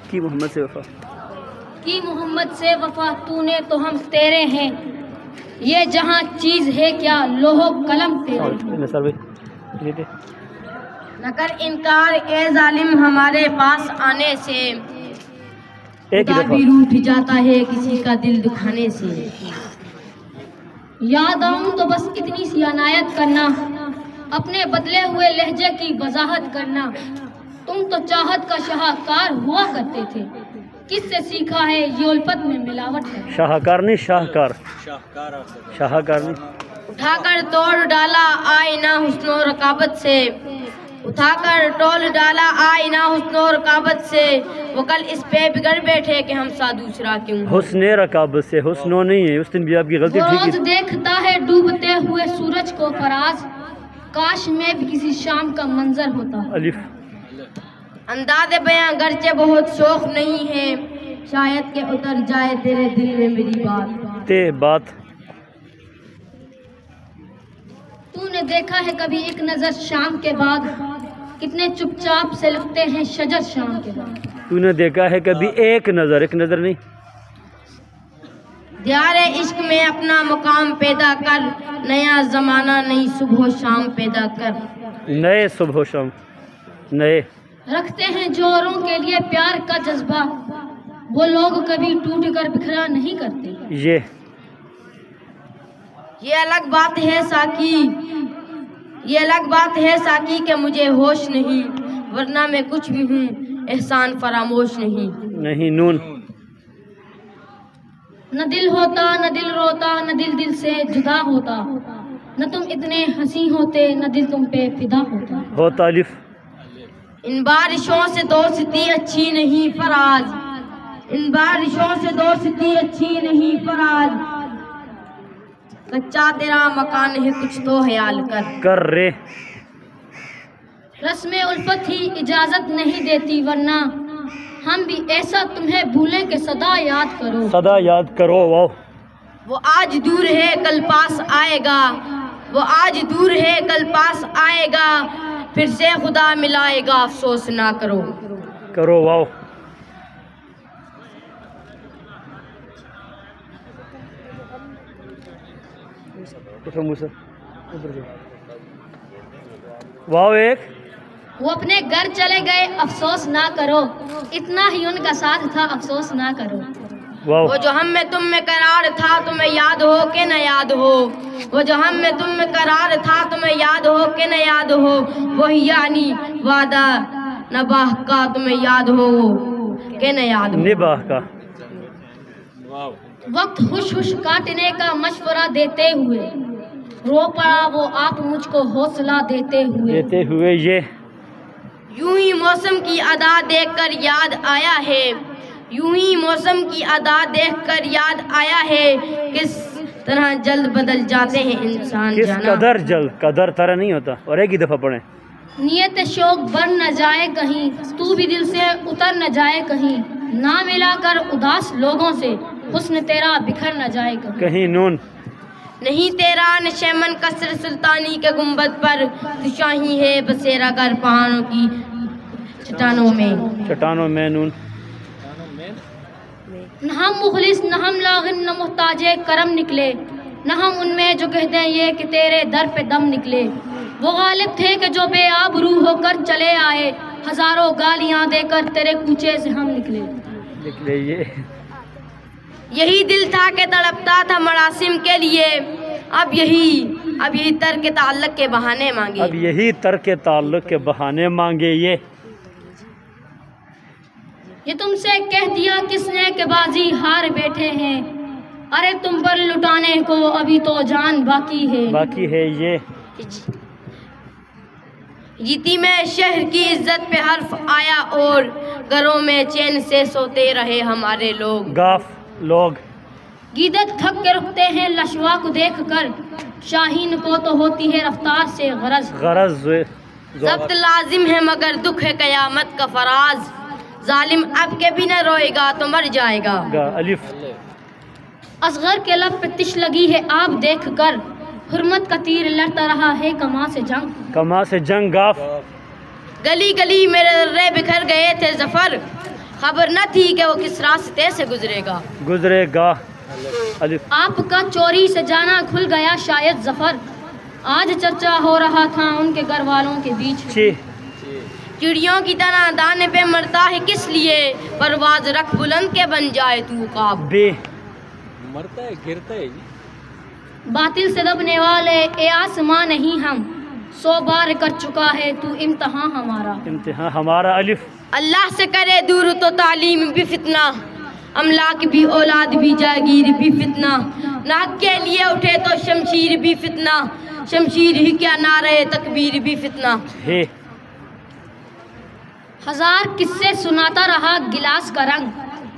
की मोहम्मद से वफा, की मोहम्मद से वफा तूने तो हम तेरे हैं, ये जहाँ चीज़ है क्या लोहो कलम तेरे। न कर इनकार ए जालिम हमारे पास आने से, खुदा भी रूठ जाता है किसी का दिल दुखाने से। याद आऊं तो बस इतनी सी अनायत करना, अपने बदले हुए लहजे की वजाहत करना। तुम तो चाहत का शाहकार हुआ करते थे, किससे सीखा है ये उल्फत में मिलावट है। शाहकार नहीं शाहकार, शाहकार नहीं। उठाकर तोड़ डाला आईना हुस्नो रकाबत से, उठाकर तोड़ डाला आईना हुस्नो रकाबत से। वो कल इस पे बिगड़ बैठे कि हम सा दूसरा क्यों। हुस्ने रकाबत से, हुस्नो नहीं है, उस दिन भी आपकी गलती ठीक है। रोज देखता है डूबते हुए सूरज को फराज, काश में भी किसी शाम का मंजर होता। अलिफ अंदाज़े बयां गर्चे बहुत शौक नहीं है, शायद के उतर जाए तेरे दिल में मेरी बात। ते बात तूने देखा है कभी एक नजर शाम के बाद, कितने चुपचाप से लगते हैं शजर शाम के बाद। तूने देखा है कभी एक नज़र नहीं। दियारे इश्क में अपना मुकाम पैदा कर, नया जमाना नहीं सुबह शाम पैदा कर। नए सुबह शाम नए रखते हैं जोरों के लिए प्यार का जज्बा, वो लोग कभी टूट कर बिखरा नहीं करते। ये अलग बात है साकी, ये अलग बात है साकी कि मुझे होश नहीं, वरना मैं कुछ भी हूँ एहसान फरामोश नहीं। नून न दिल होता न दिल रोता, न दिल दिल से जुदा होता, न तुम इतने हंसी होते न दिल तुम पे फिदा होता। अलिफ इन बारिशों से दोस्ती अच्छी नहीं फराज, इन बारिशों से दोस्ती अच्छी नहीं फराज। कच्चा तेरा मकान है कुछ तो ख्याल कर रे। रस्म उल्फत ही इजाजत नहीं देती, वरना हम भी ऐसा तुम्हें भूले के सदा याद करो। सदा याद करो। वाह। वो आज दूर है कल पास आएगा, वो आज दूर है कल पास आएगा, फिर से खुदा मिलाएगा अफसोस ना करो। वाह। वाह। एक वो अपने घर चले गए अफसोस ना करो, इतना ही उनका साथ था अफसोस ना करो। वो जो हम में तुम में करार था तुम्हें याद हो के न याद हो, वो जो हम में तुम में करार था तुम्हें याद हो के न याद हो, वही यानी वादा नबाह का तुम्हें याद हो के न याद हो। निबाह का वक्त खुश खुश काटने का मशवरा देते हुए, रो पड़ा वो आप मुझको हौसला देते हुए। ये यूं ही मौसम की अदा देखकर याद आया है, यूं ही मौसम की अदा देखकर याद आया है, किस तरह जल्द बदल जाते हैं इंसान। किस कदर जल्द, कदर तरह नहीं होता। और एक ही दफा पढ़े। नियत शौक बढ़ न जाए कहीं, तू भी दिल से उतर न जाए कहीं, ना मिलाकर उदास लोगों से हुस्न तेरा बिखर न जाए कहीं। नून नहीं तेरा नशेमन कसर सुल्तानी के गुंबद पर, तू शाही है बसेरा कर पहाड़ों की चट्टानों में। नून न हम मुखलिस न हम लागिन न मुहताजे करम निकले, न हम उनमें जो कहते हैं ये कि तेरे दर पे दम निकले। वो गालिब थे कि जो बेआबरू होकर चले आए, हजारों गालियां देकर तेरे कूचे से हम निकले। यही दिल था कि तड़पता था मरासिम के लिए, अब यही तर्क के ताल्लुक के बहाने मांगे। अब यही तर्क के ताल्लुक के बहाने मांगे। ये तुमसे कह दिया किसने के बाजी हार बैठे हैं, अरे तुम पर लुटाने को अभी तो जान बाकी है। ये जीती में शहर की इज्जत पे हर्फ आया, और घरों में चैन से सोते रहे हमारे लोग। गीदत थक के रुकते हैं लशवा को देख कर, शाहीन को तो होती है रफ्तार से गरज। जब्त लाजिम है मगर दुख है कयामत का फराज, जालिम अब के भी न रोएगा तो मर जाएगा। अलिफ असगर के लब पे तिश लगी है आप देख कर, हुर्मत का तीर लड़ता रहा है कमा से जंग। गाफ गली गली मेरे रे बिखर गए थे जफर, खबर न थी कि वो किस रास्ते से गुजरेगा। गुजरेगा अलिफ। आपका चोरी से जाना खुल गया शायद जफर, आज चर्चा हो रहा था उनके घर वालों के बीच। चिड़ियों की तरह दाने पे मरता है किस लिए, परवाज रख बुलंद के बन जाए तू ख्वाब। मरता है गिरता है। बातिल से दबने वाले ए आसमां नहीं हम, 100 बार कर चुका है तू इम्तिहान हमारा। इम्तिहान हमारा अलिफ। अल्लाह से करे दूर तो तालीम भी फितना, अमलाक भी औलाद भी जागीर भी फितना। नाक के लिए उठे तो शमशीर भी फितना, शमशीर ही क्या नारे तकबीर भी फितना। हजार किस्से सुनाता रहा गिलास का रंग,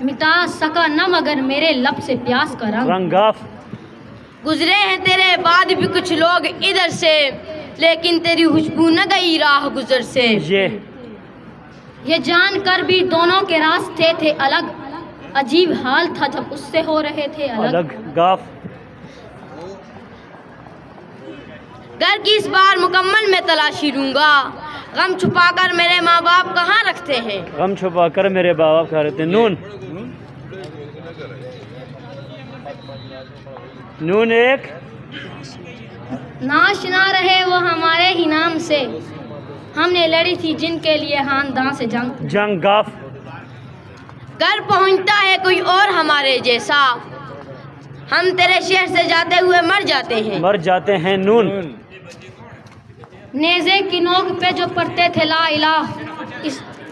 मिटा सका न मगर मेरे लब से प्यास का रंग। गुजरे हैं तेरे बाद भी कुछ लोग इधर से, लेकिन तेरी खुशबू न गई राह गुजर से। ये जान कर भी दोनों के रास्ते थे अलग, अजीब हाल था जब उससे हो रहे थे अलग। घर की इस बार मुकम्मल मैं तलाशी लूंगा, गम छुपाकर मेरे माँ बाप कहाँ रखते हैं। गम छुपाकर मेरे माँ बाप कहाँ रखते हैं। नून नून एक नाश ना रहे वो हमारे ही नाम से, हमने लड़ी थी जिनके लिए खानदान से जंग। गाफ। घर पहुंचता है कोई और हमारे जैसा, हम तेरे शहर से जाते हुए मर जाते हैं। नून नेज़े की नोक पे जो पढ़ते थे ला इलाह,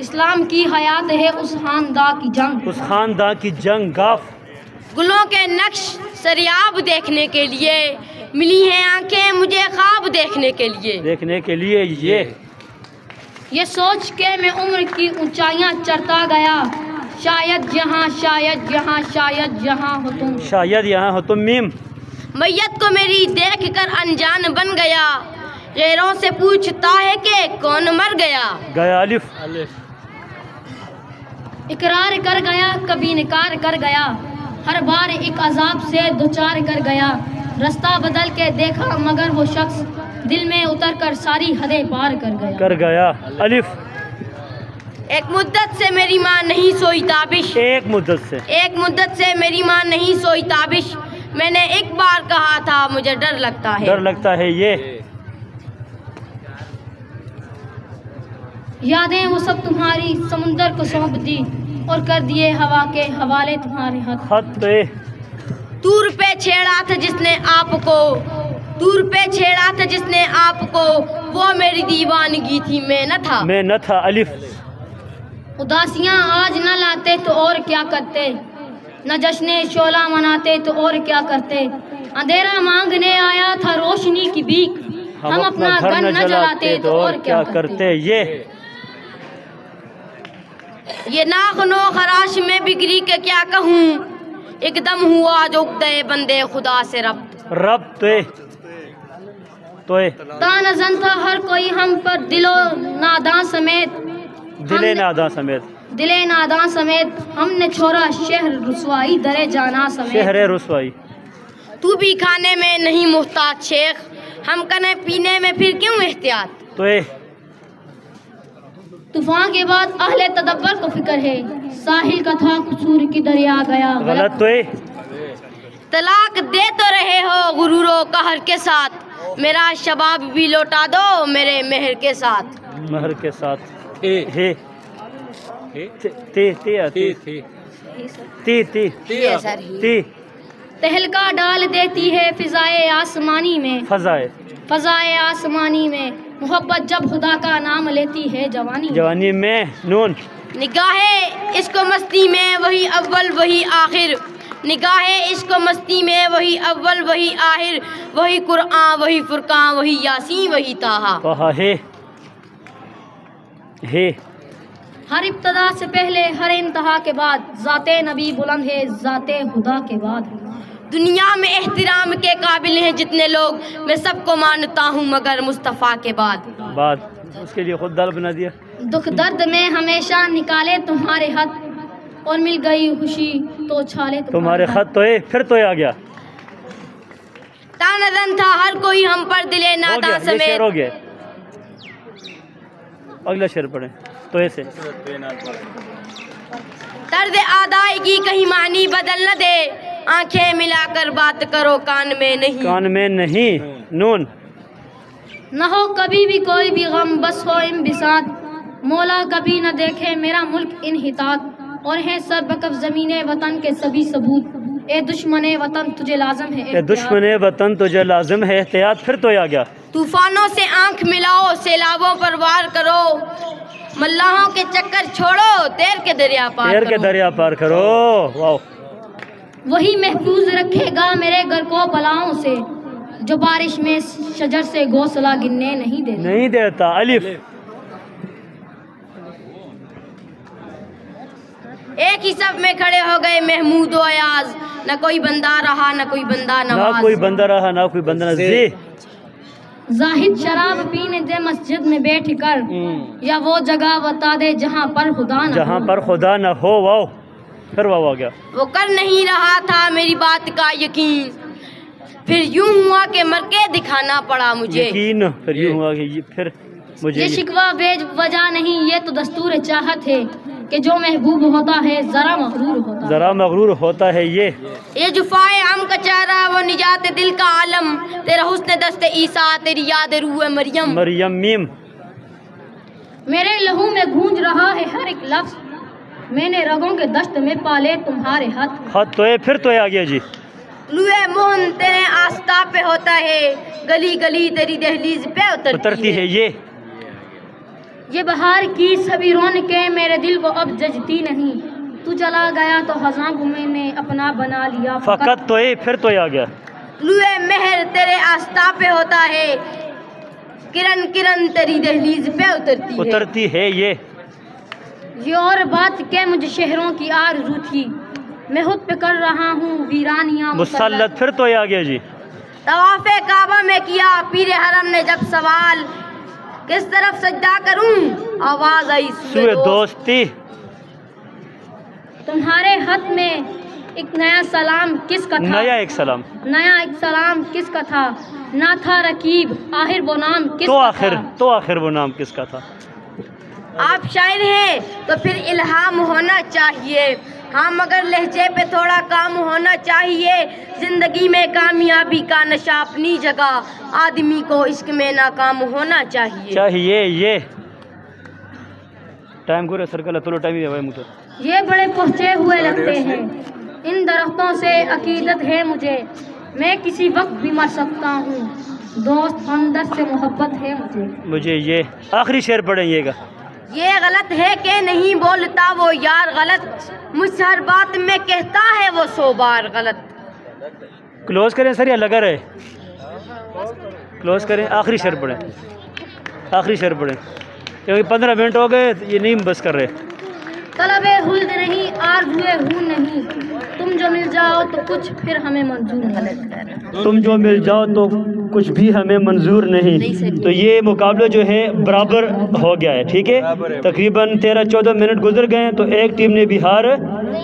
इस्लाम की हयात है उस खानदान की जंग। गाफ। गुलों के नक्श सरियाब देखने के लिए, मिली हैं आंखें मुझे ख्वाब देखने के लिए। ये सोच के मैं उम्र की ऊंचाइयां चढ़ता गया, शायद यहाँ शायद यहाँ शायद यहाँ हो तुम। मीम। मैयत को मेरी देख कर अनजान बन गया, गैरों से पूछता है कि कौन मर गया। अलिफ। इकरार कर गया कभी निकार कर गया, हर बार एक अजाब से दुचार कर गया। रास्ता बदल के देखा मगर वो शख्स दिल में उतर कर सारी हदें पार कर गया। अलिफ। एक मुद्दत से मेरी माँ नहीं सोई ताबिश, एक मुद्दत से मेरी माँ नहीं सोई ताबिश। मैंने एक बार कहा था मुझे डर लगता है। ये यादें वो सब तुम्हारी समुंदर को सौंप दी, और कर दिए हवा के हवाले तुम्हारे हाथ। दूर पे छेड़ा था जिसने आपको, वो मेरी दीवानगी थी मैं न था। अलिफ। उदासियां आज न लाते तो और क्या करते, न जश्न शोला मनाते तो और क्या करते। अंधेरा मांगने आया था रोशनी की भीख, हम अपना घर न जलाते तो और क्या करते। ये नाखनो खराश में बिगड़ी के क्या कहूँ, एकदम हुआ जो उगदे बंदे खुदा से रब तानज़न था हर कोई हम पर दिले नादां समेत, हमने छोड़ा शहर रुसवाई दरे जाना समेत। तू भी खाने में नहीं मुहताज शेख, हम कने पीने में फिर क्यों एहतियात। तूफान के बाद अहले तदब्बर को फिक्र है, साहिल का था कसूर की दरिया गया। गलत। तलाक दे तो रहे हो गुरूरो कहर के साथ, मेरा शबाब भी लौटा दो मेरे मेहर के साथ। तहलका डाल देती है फिजाए आसमानी में, मोहब्बत जब खुदा का नाम लेती है जवानी में। नून। निगाहे इसको मस्ती में वही अव्वल वही आखिर, वही आखिर, वही कुरान वही फुरकान वही यासीन वही ताहा। हर इब्तदा से पहले हर इंतहा के बाद, ज़ाते नबी बुलंद है ज़ाते खुदा के बाद। दुनिया में एहतराम के काबिल हैं जितने लोग, मैं सबको मानता हूँ मगर मुस्तफ़ा के बाद। उसके लिए खुद दल बना दिया। दुख दर्द में हमेशा निकाले तुम्हारे हाथ, और मिल गई खुशी तो छाले तुम्हारे खत। फिर आ गया। तानज़न था हर कोई हम पर दिले नादा समेत। हो गया। अगला शेर पढ़े तो ऐसे। तर्ज अदायगी कहीं मानी बदल न दे, आंखें मिलाकर बात करो कान में नहीं। कान में नहीं, नून। न हो कभी भी कोई भी गम, बस हो इनबिसात, मौला कभी न देखे मेरा मुल्क इनहितात, और है सरबकफ ज़मीने वतन के सभी सबूत, ए दुश्मने वतन तुझे लाज़िम है ए दुश्मने वतन तुझे लाजिम है एहतियात। फिर तो आ गया। तूफानों से आंख मिलाओ, सैलाबों पर वार करो, मल्लाहों के चक्कर छोड़ो, तैर के दरिया पार तैर के दरिया पार करो। वाह। वही महफूज रखेगा मेरे घर को बलाओं से, जो बारिश में शजर से घोंसला गिरने नहीं देता। अलिफ। एक ही सब में खड़े हो गए महमूद व अयाज, न कोई बंदा रहा न कोई बंदा नवाज, ना कोई बंदा रहा ना कोई बंदा नज़ी। जाहिद शराब पीने दे मस्जिद में बैठ कर, या वो जगह बता दे जहाँ पर खुदा न हो। वाह। फिर वाह आ गया। वो कर नहीं रहा था मेरी बात का यकीन, फिर यूं हुआ कि मर के दिखाना पड़ा मुझे यकीन। फिर यूं हुआ कि फिर मुझे ये शिकवा बेज वजह नहीं, ये तो दस्तूर चाहत है कि जो महबूब होता है जरा मगरूर होता है। ये जुफाए हम का चेहरा वो निजात दिल का आलम, तेरा हुस्न दस्ते ईसा तेरी याद रूह मरियम। मीम। मेरे लहू में गूंज रहा है हर एक लफ्ज, मैंने रगों के दश्त में पाले तुम्हारे हाथ। तो फिर तो आ गया जी। लुए मोहन तेरे आस्था पे होता है, गली गली तेरी दहलीज पे उतरती है। ये बहार की सभी रौनकें मेरे दिल को अब जजती नहीं, तू चला गया तो खज़ां को मैंने अपना बना लिया फकत। तो फिर तो आ गया। लुए मेहर तेरे आस्था पे होता है, किरण किरण तेरी दहलीज पे उतरती है। ये और बात के मुझे शहरों की आरज़ू थी, मैं खुद पे कर रहा हूँ वीरानियां मुसल्लत। फिर तो आ गया जी। तवाफ़े काबा में किया पीरे हरम ने जब सवाल, किस तरफ सजदा करूं, आवाज आई सुए दोस्ती। तुम्हारे हाथ में एक नया सलाम किसका था? नया एक सलाम किसका था? ना था रकीब, आखिर वो नाम किसका था? तो आखिर वो नाम किसका था? आप शायर हैं तो फिर इल्हाम होना चाहिए, हाँ मगर लहजे पे थोड़ा काम होना चाहिए, जिंदगी में कामयाबी का नशा अपनी जगह, आदमी को इश्क में नाकाम होना चाहिए। ये टाइम को सर्कल तो टाइम ही मुझे। ये बड़े पहुँचे हुए लगते हैं, इन दरख्तों से अकीदत है मुझे, मैं किसी वक्त भी मर सकता हूँ, दोस्त हमदर्द से मोहब्बत है मुझे। ये आखिरी शेर पढ़ेंगे। ये गलत है कि नहीं बोलता वो यार गलत, मुझसे हर बात में कहता है वो 100 बार गलत। क्लोज करें सर या लगा रहे? क्लोज करें। आखिरी शेर पढ़ें क्योंकि 15 मिनट हो गए, ये नहीं बस कर रहे। तलबे हुल्द नहीं, आरज़ुए हूँ नहीं, तुम जो मिल जाओ तो कुछ फिर हमें मंजूर नहीं। तुम जो मिल जाओ तो कुछ भी हमें मंजूर नहीं। तो ये मुकाबला जो है बराबर हो गया है। ठीक है, तकरीबन 13-14 मिनट गुजर गए, तो एक टीम ने भी हार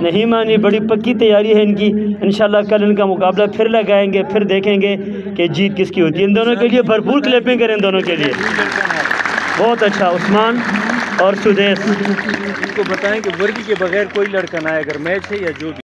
नहीं मानी। बड़ी पक्की तैयारी है इनकी। इंशाल्लाह कल इनका मुकाबला फिर लगाएंगे, फिर देखेंगे कि जीत किसकी होती है। इन दोनों के लिए भरपूर क्लैपिंग करें, इन दोनों के लिए। बहुत अच्छा। उस्मान और सुदेश, इनको बताएं कि वर्दी के बगैर कोई लड़का ना आए, अगर मैच है या जो भी।